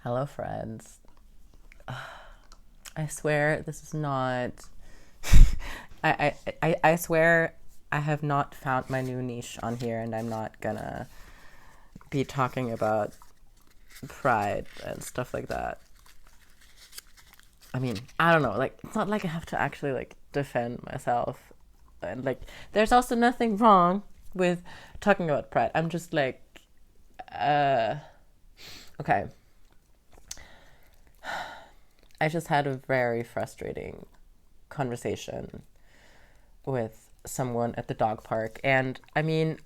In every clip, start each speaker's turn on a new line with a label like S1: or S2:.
S1: Hello, friends. I swear this is not. I swear I have not found my new niche on here, and I'm not gonna be talking about pride and stuff like that. I mean, I don't know. Like, it's not like I have to actually like defend myself, and like, there's also nothing wrong with talking about pride. I'm just like, uh, okay. I just had a very frustrating conversation with someone at the dog park. And I mean,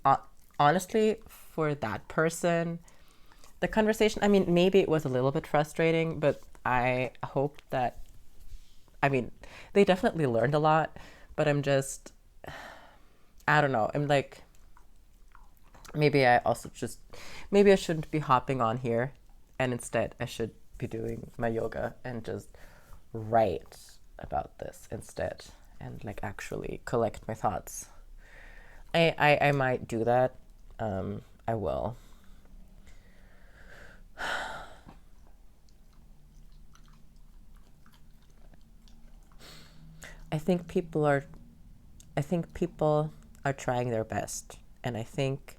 S1: honestly, for that person, the conversation, I mean, maybe it was a little bit frustrating, but I hope that, I mean, they definitely learned a lot, but I'm just, I don't know. I'm like, maybe I also just, maybe I shouldn't be hopping on here, and instead I should be doing my yoga and just write about this instead and like actually collect my thoughts. I might do that. I will. I think people are I think people are trying their best, and I think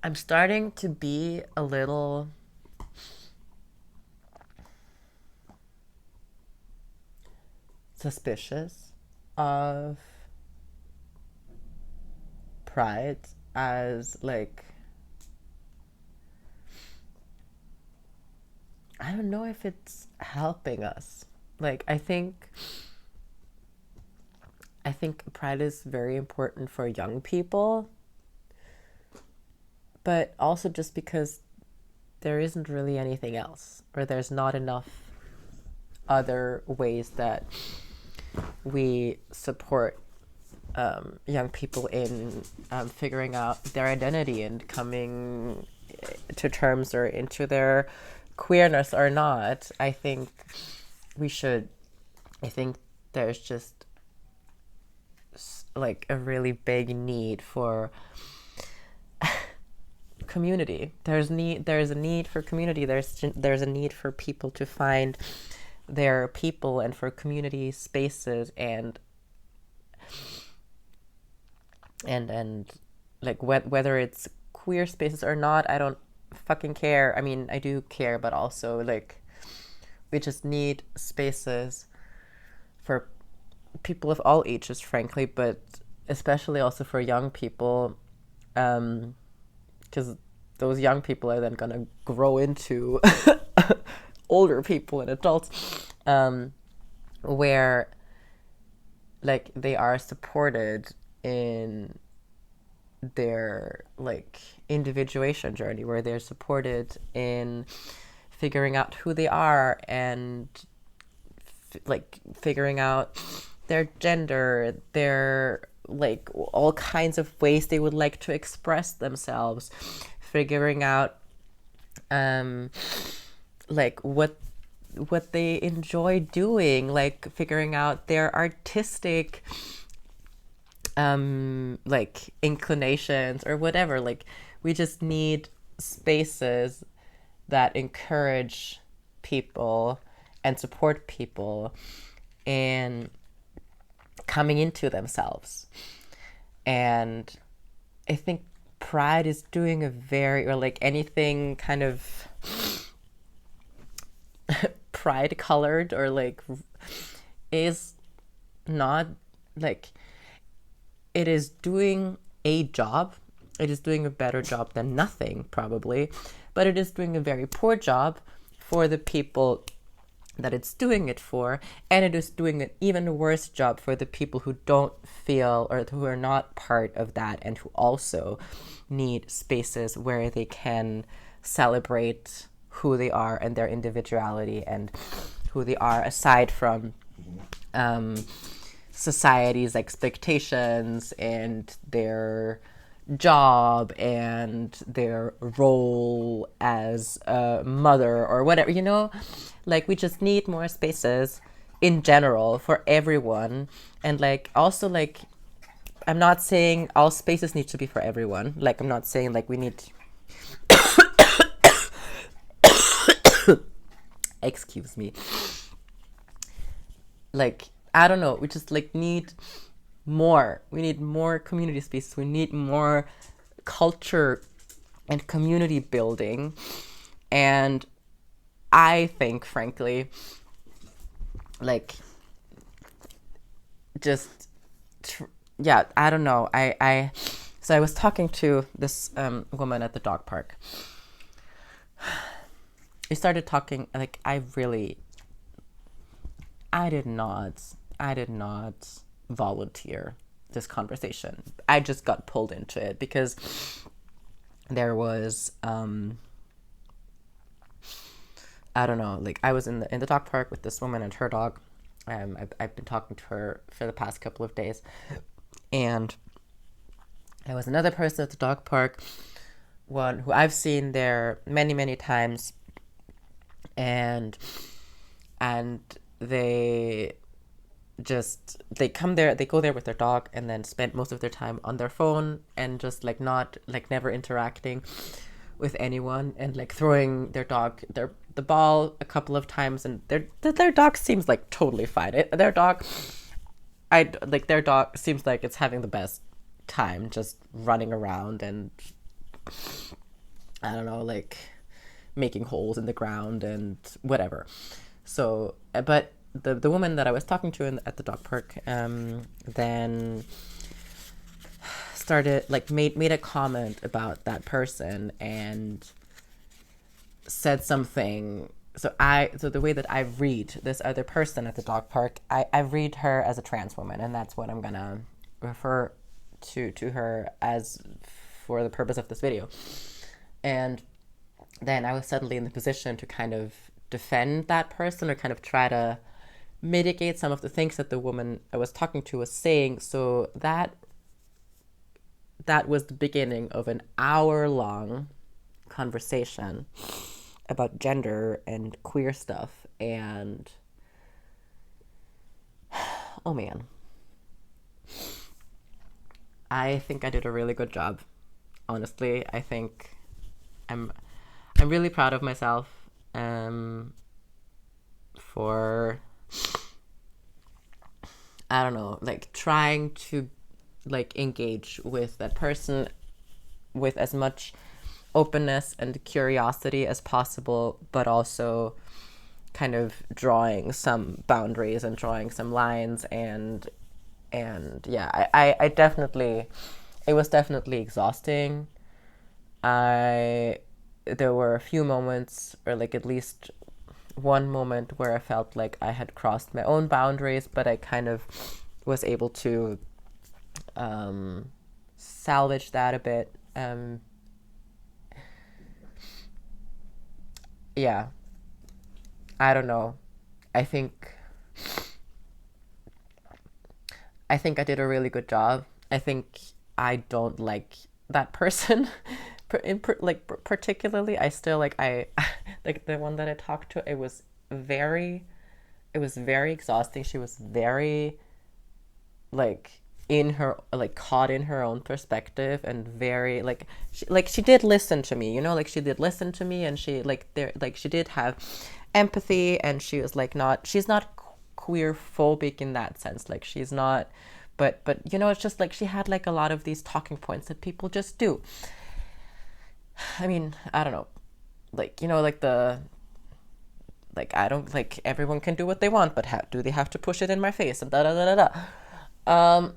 S1: I'm starting to be a little suspicious of pride as like, I don't know if it's helping us. Like, I think pride is very important for young people, but also just because there isn't really anything else, or there's not enough other ways that we support young people in figuring out their identity and coming to terms or into their queerness or not. We should, I think there's just like a really big need for community. There's a need for community. There's a need for people to find their people and for community spaces and like whether it's queer spaces or not, I don't fucking care. I mean, I do care, but also like we just need spaces for people of all ages, frankly, but especially also for young people, because those young people are then gonna grow into older people and adults, where like they are supported in their like individuation journey, where they're supported in figuring out who they are and like figuring out their gender, their like all kinds of ways they would like to express themselves, figuring out like what they enjoy doing, like figuring out their artistic like inclinations or whatever. Like we just need spaces that encourage people and support people in coming into themselves. And I think pride is doing a very, or like anything kind of pride colored or like is not like, it is doing a job. It is doing a better job than nothing, probably, but it is doing a very poor job for the people that it's doing it for, and it is doing an even worse job for the people who don't feel or who are not part of that and who also need spaces where they can celebrate who they are and their individuality and who they are aside from society's expectations and their job and their role as a mother or whatever, Like, we just need more spaces in general for everyone. And like, also, like, I'm not saying all spaces need to be for everyone. Like, I'm not saying like we need excuse me. Like, I don't know, we just like need more. We need more community spaces. We need more culture and community building. And I think, frankly, like, just yeah, I don't know. So I was talking to this woman at the dog park. We started talking, like, I did not volunteer this conversation. I just got pulled into it because there was I don't know, like, I was in the dog park with this woman and her dog. I've been talking to her for the past couple of days, and there was another person at the dog park, one who I've seen there many times, and they come there, they go there with their dog, and then spend most of their time on their phone and just like not like never interacting with anyone, and like throwing their dog the ball a couple of times, and their dog seems like totally fine. Their dog seems like it's having the best time just running around and, I don't know, like making holes in the ground and whatever. So, but the woman that I was talking to at the dog park then started like made a comment about that person and said something. So the way that I read this other person at the dog park, I read her as a trans woman, and that's what I'm gonna refer to her as for the purpose of this video. And then I was suddenly in the position to kind of defend that person, or kind of try to mitigate some of the things that the woman I was talking to was saying. So that was the beginning of an hour-long conversation about gender and queer stuff. And oh man, I think I did a really good job. Honestly, I think I'm really proud of myself for, I don't know, like trying to like engage with that person with as much openness and curiosity as possible, but also kind of drawing some boundaries and drawing some lines. And yeah, I definitely, it was definitely exhausting. There were a few moments, or like at least one moment, where I felt like I had crossed my own boundaries, but I kind of was able to salvage that a bit. Yeah, I don't know. I think I did a really good job. I think I don't like that person, particularly. I still like like the one that I talked to. It was very exhausting. She was very like in her, like caught in her own perspective, and very like she did listen to me, like she did listen to me, and she like there like she did have empathy, and she was like she's not queer phobic in that sense, like she's not, but it's just like she had like a lot of these talking points that people just do. I mean, I don't know, like like the like, I don't like, everyone can do what they want, but do they have to push it in my face, and da da da da da.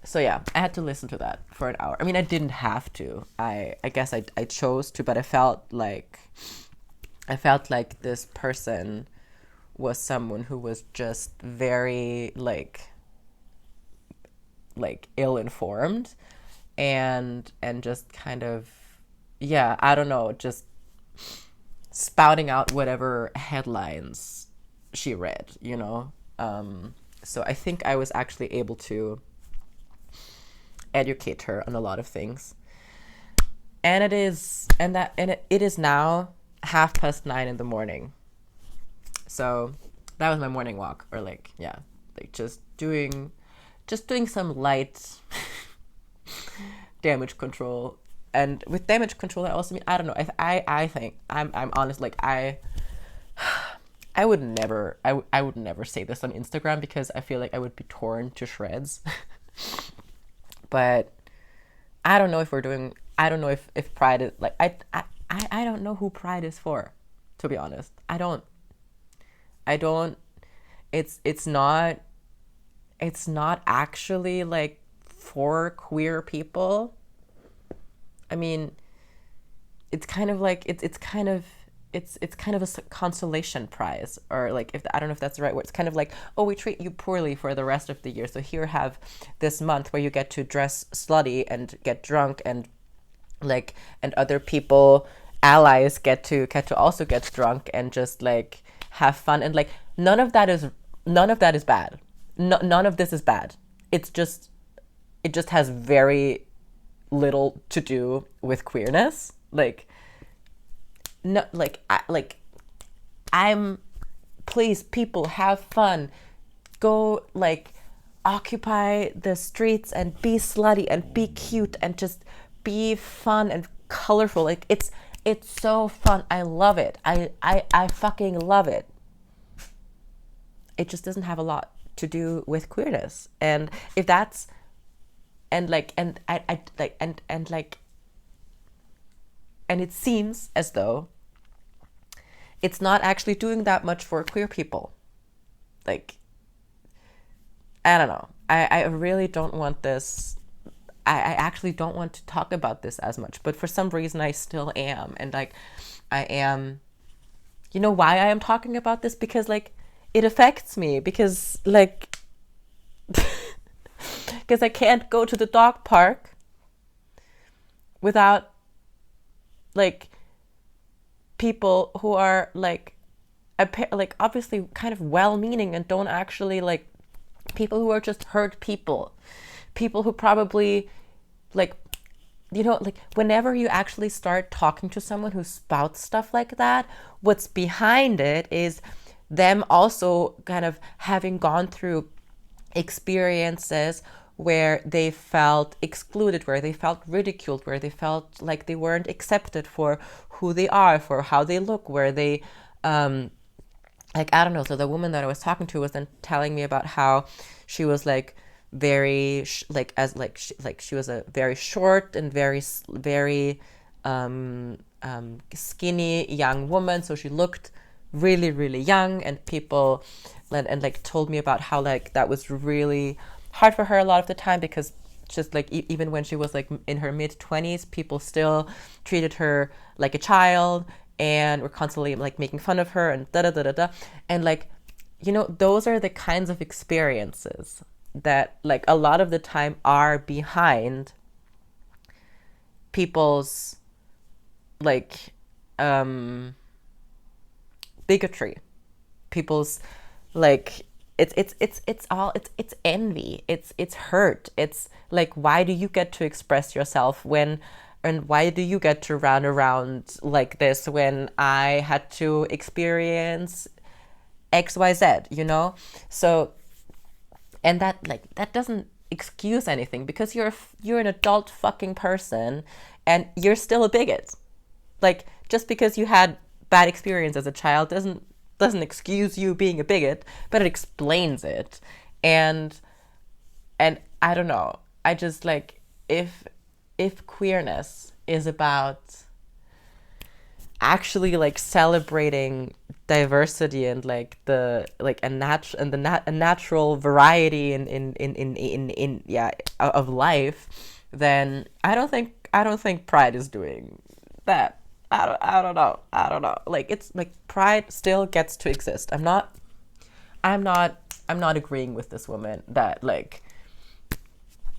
S1: So yeah, I had to listen to that for an hour. I mean, I didn't have to. I guess I chose to, but I felt like this person was someone who was just very like ill-informed, and just kind of, yeah, I don't know, just spouting out whatever headlines she read, so I think I was actually able to educate her on a lot of things. And it is now 9:30 a.m. So that was my morning walk, or like, yeah, like just doing some light damage control. And with damage control, I also mean, I don't know, I think I'm honest, like I would never say this on Instagram because I feel like I would be torn to shreds. But I don't know if I don't know if Pride is like, I don't know who Pride is for, to be honest. I don't it's not actually like for queer people. I mean, it's kind of like it's kind of a consolation prize, or like, if I don't know if that's the right word. It's kind of like, oh, we treat you poorly for the rest of the year, so here, have this month where you get to dress slutty and get drunk, and like, and other people, allies, get to also get drunk and just like have fun, and like none of that is bad. None of this is bad. It just has very little to do with queerness. Like, no, I'm, please, people, have fun, go like occupy the streets and be slutty and be cute and just be fun and colorful. Like, it's so fun. I love it. I fucking love it. It just doesn't have a lot to do with queerness. And if that's, and like, and I like, and like, and it seems as though it's not actually doing that much for queer people. Like, I don't know. I really don't want this. I actually don't want to talk about this as much, but for some reason I still am. And like, I am, you know why I am talking about this? Because like, it affects me, because like, because I can't go to the dog park without like people who are like obviously kind of well-meaning and don't actually, like, people who are just hurt people who probably, like, you know, like, whenever you actually start talking to someone who spouts stuff like that, what's behind it is them also kind of having gone through experiences where they felt excluded, where they felt ridiculed, where they felt like they weren't accepted for who they are, for how they look, where they, like, I don't know. So the woman that I was talking to was then telling me about how she was like very, she was a very short and very skinny young woman. So she looked really, really young, and people and like told me about how like that was really hard for her a lot of the time, because just like even when she was like in her mid-20s, people still treated her like a child and were constantly like making fun of her and da-da-da-da-da. And like, you know, those are the kinds of experiences that like a lot of the time are behind people's like bigotry, people's like it's envy, it's hurt. It's like, why do you get to express yourself when, and why do you get to run around like this when I had to experience XYZ, you know? So, and that like, that doesn't excuse anything, because you're an adult fucking person and you're still a bigot. Like, just because you had bad experience as a child doesn't excuse you being a bigot, but it explains it. And I don't know. I just like, if queerness is about actually like celebrating diversity and like the like a natural variety in of life, then I don't think Pride is doing that. I don't know. Like, it's like Pride still gets to exist. I'm not agreeing with this woman that like,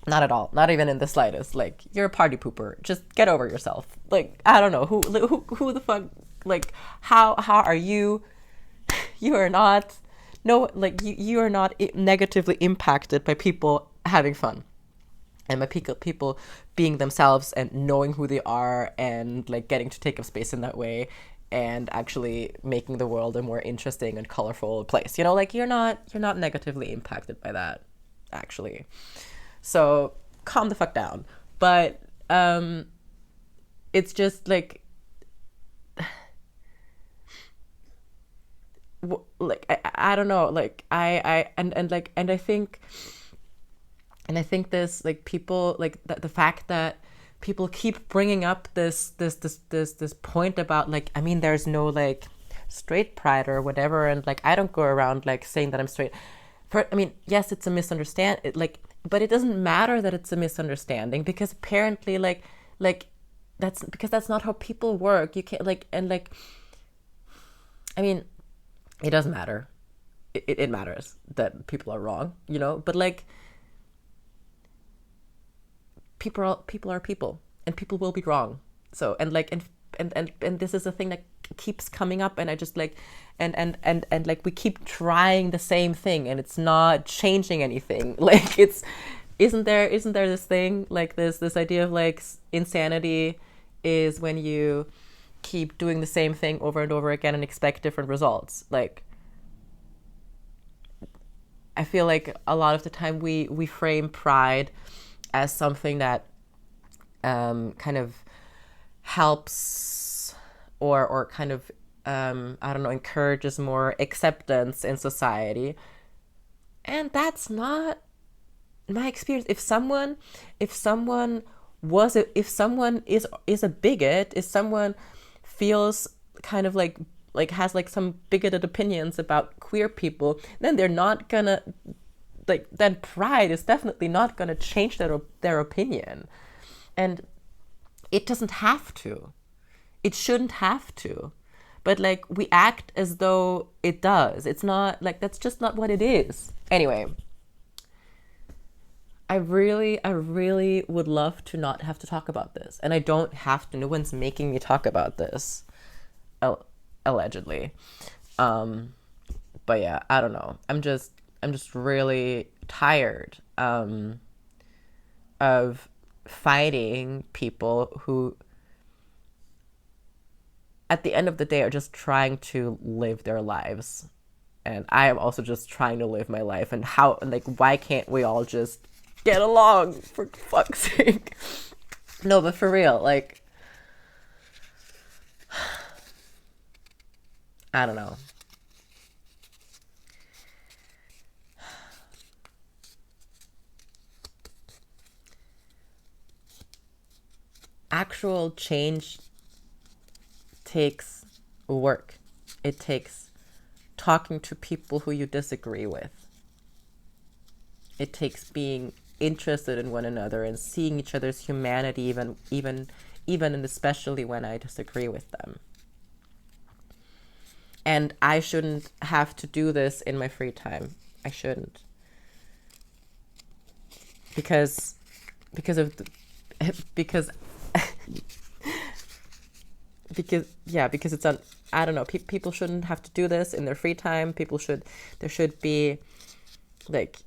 S1: not at all, not even in the slightest. Like, you're a party pooper. Just get over yourself. Like, I don't know who the fuck, like, how are you? You are not, no, like you are not negatively impacted by people having fun. And by people being themselves and knowing who they are and like getting to take up space in that way. and actually making the world a more interesting and colorful place. You know, like you're not negatively impacted by that, actually. So calm the fuck down. But it's just like I don't know, like I think this, like, people, like the fact that people keep bringing up this point about, like, I mean, there's no like straight pride or whatever, and like I don't go around like saying that I'm straight. I mean, yes, it's a misunderstanding, but it doesn't matter that it's a misunderstanding, because apparently like that's not how people work. You can't I mean, it doesn't matter. It matters that people are wrong, you know, but like people are people, and people will be wrong. So, and this is a thing that keeps coming up, and I just like and like we keep trying the same thing, and it's not changing anything. Like, isn't there this thing, like this idea of like insanity is when you keep doing the same thing over and over again and expect different results. Like, I feel like a lot of the time we frame pride as something that kind of helps or kind of I don't know, encourages more acceptance in society, and that's not my experience. If someone is a bigot, if someone feels kind of like has like some bigoted opinions about queer people, then they're not gonna, like, then pride is definitely not gonna change their opinion. And it doesn't have to. It shouldn't have to. But like, we act as though it does. It's not, like, that's just not what it is. Anyway, I really would love to not have to talk about this. And I don't have to. No one's making me talk about this. Allegedly. But yeah, I don't know. I'm just really tired of fighting people who at the end of the day are just trying to live their lives. And I am also just trying to live my life. And how, like, why can't we all just get along, for fuck's sake? No, but for real, like, I don't know. Actual change takes work. It takes talking to people who you disagree with. It takes being interested in one another and seeing each other's humanity, even and especially when I disagree with them. And I shouldn't have to do this in my free time. I shouldn't. Because it's I don't know, people shouldn't have to do this in their free time. There should be, like,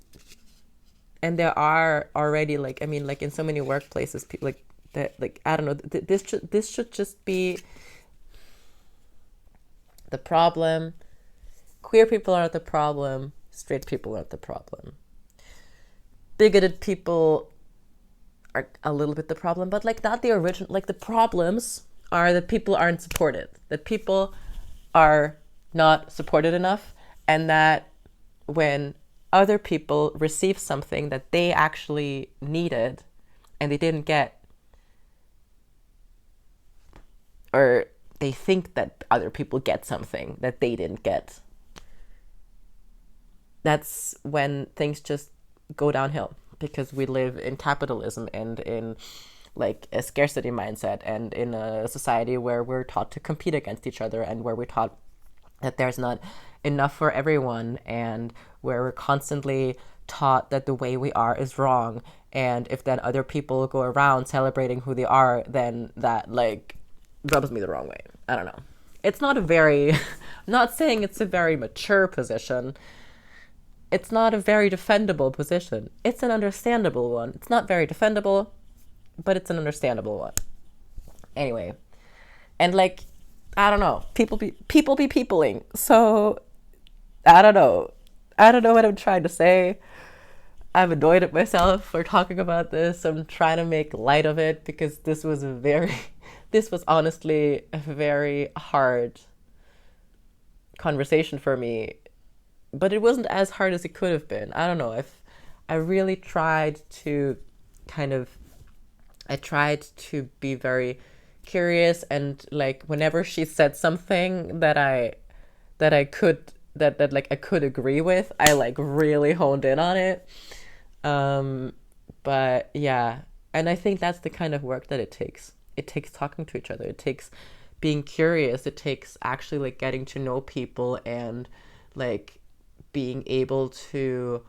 S1: and there are already, like, I mean, like, in so many workplaces, people like that, like, I don't know, this should just be the problem. Queer people aren't the problem. Straight people aren't the problem. Bigoted people are a little bit the problem, but like not the original. Like, the problems are that people aren't supported, that people are not supported enough, and that when other people receive something that they actually needed and they didn't get, or they think that other people get something that they didn't get, that's when things just go downhill, because we live in capitalism and in, like, a scarcity mindset, and in a society where we're taught to compete against each other, and where we're taught that there's not enough for everyone, and where we're constantly taught that the way we are is wrong, and if then other people go around celebrating who they are, then that, like, rubs me the wrong way. I don't know. It's not a very, I'm not saying it's a very mature position. It's not a very defendable position. It's an understandable one. It's not very defendable, but it's an understandable one. Anyway, and like, I don't know. People be peopling. So I don't know. I don't know what I'm trying to say. I'm annoyed at myself for talking about this. I'm trying to make light of it because this was honestly a very hard conversation for me. But it wasn't as hard as it could have been. I don't know. I really tried to kind of, I tried to be very curious, and like whenever she said something that I could that like I could agree with, I like really honed in on it. Um, but yeah, and I think that's the kind of work that it takes. It takes talking to each other. It takes being curious. It takes actually like getting to know people and like being able to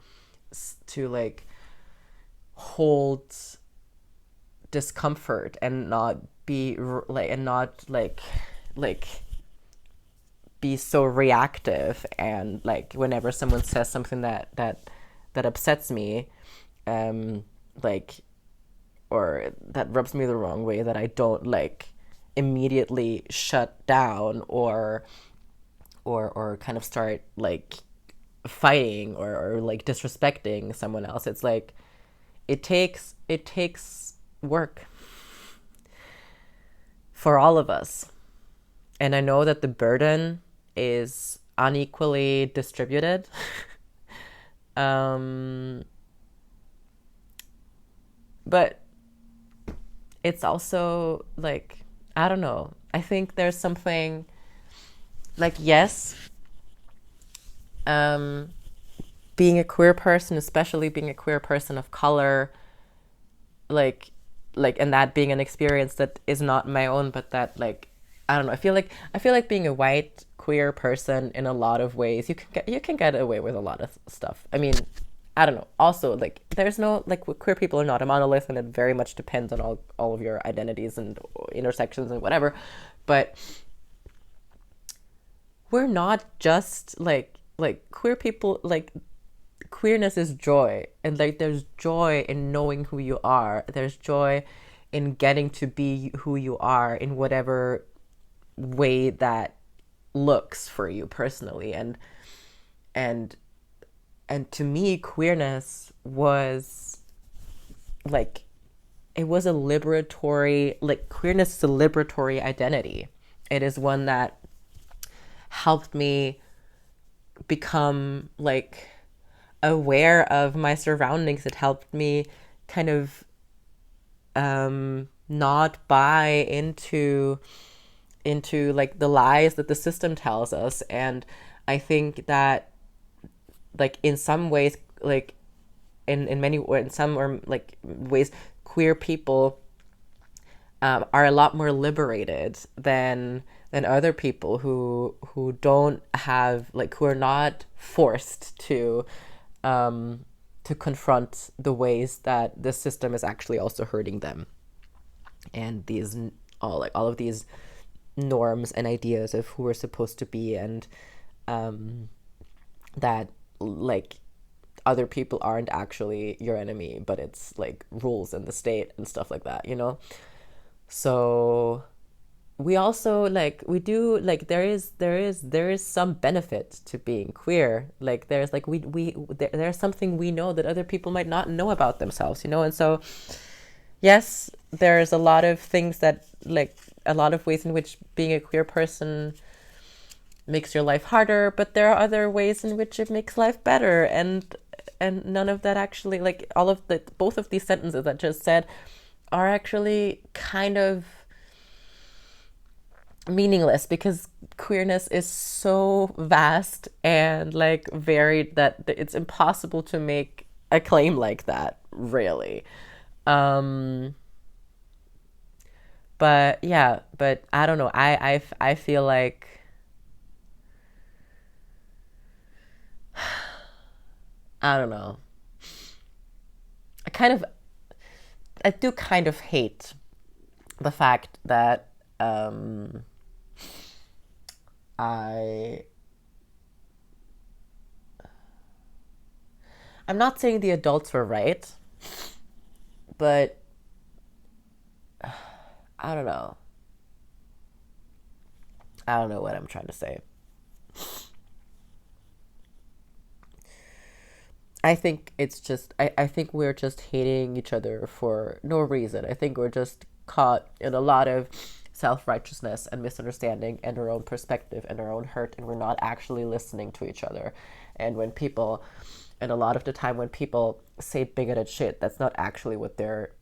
S1: like hold discomfort and not be like and not like be so reactive, and like whenever someone says something that upsets me, um like or that rubs me the wrong way, that I don't like immediately shut down or kind of start like fighting or like disrespecting someone else. It's like it takes work for all of us. And I know that the burden is unequally distributed. um, but it's also like, I don't know. I think there's something like, yes, um, being a queer person, especially being a queer person of color, like and that being an experience that is not my own, but that like, I don't know. I feel like being a white queer person in a lot of ways, you can get away with a lot of stuff. I mean, I don't know. Also, like there's no like queer people are not a monolith, and it very much depends on all of your identities and intersections and whatever. But we're not just like queer people. Like queerness is joy, and like there's joy in knowing who you are. There's joy in getting to be who you are in whatever way that looks for you personally. And and to me, queerness was like, it was a liberatory, like queerness is a liberatory identity. It is one that helped me become like aware of my surroundings. It helped me kind of not buy into like the lies that the system tells us. And I think that like in some ways, like in many, or in some or like ways, queer people are a lot more liberated than other people who don't have, like, who are not forced to confront the ways that the system is actually also hurting them, and these all of these norms and ideas of who we're supposed to be, and that like other people aren't actually your enemy, but it's like rules in the state and stuff like that, you know? So we also like, we do like, there is some benefit to being queer. Like there's like there's something we know that other people might not know about themselves, you know? And so yes, there's a lot of things that, like, a lot of ways in which being a queer person makes your life harder, but there are other ways in which it makes life better. And none of that actually, like, all of the both of these sentences that just said are actually kind of meaningless, because queerness is so vast and like varied that it's impossible to make a claim like that, really. um but yeah, but I don't know, I feel like I don't know, I kind of, I do kind of hate the fact that I I'm not saying the adults were right, but I don't know. I don't know what I'm trying to say. I think it's just, I think we're just hating each other for no reason. I think we're just caught in a lot of self-righteousness and misunderstanding and our own perspective and our own hurt, and we're not actually listening to each other. And when people, and a lot of the time when people say bigoted shit, that's not actually what they're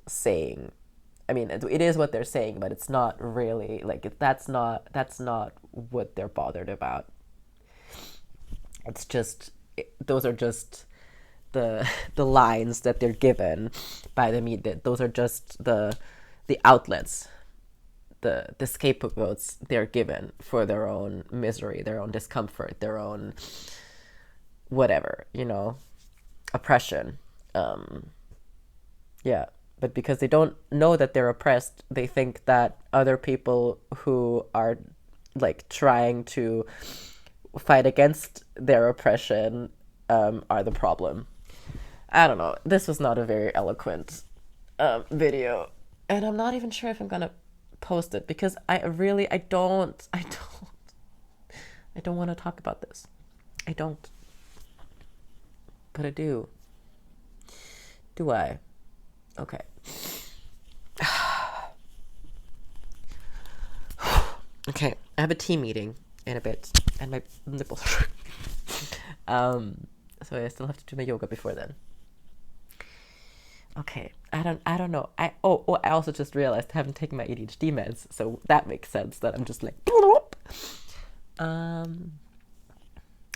S1: saying. I mean, it is what they're saying, but it's not really, like, that's not what they're bothered about. It's just, those are just the lines that they're given by the media. Those are just the outlets, the scapegoats they're given for their own misery, their own discomfort, their own whatever, oppression. Yeah. But because they don't know that they're oppressed, they think that other people who are like trying to fight against their oppression are the problem. I don't know. This was not a very eloquent video, and I'm not even sure if I'm gonna post it because I don't want to talk about this. I don't, but I do. Do I? Okay. Okay, I have a team meeting in a bit, and my nipples. So I still have to do my yoga before then. Okay, I don't know. I also just realized I haven't taken my ADHD meds, so that makes sense that I'm just like.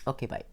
S1: Okay, bye.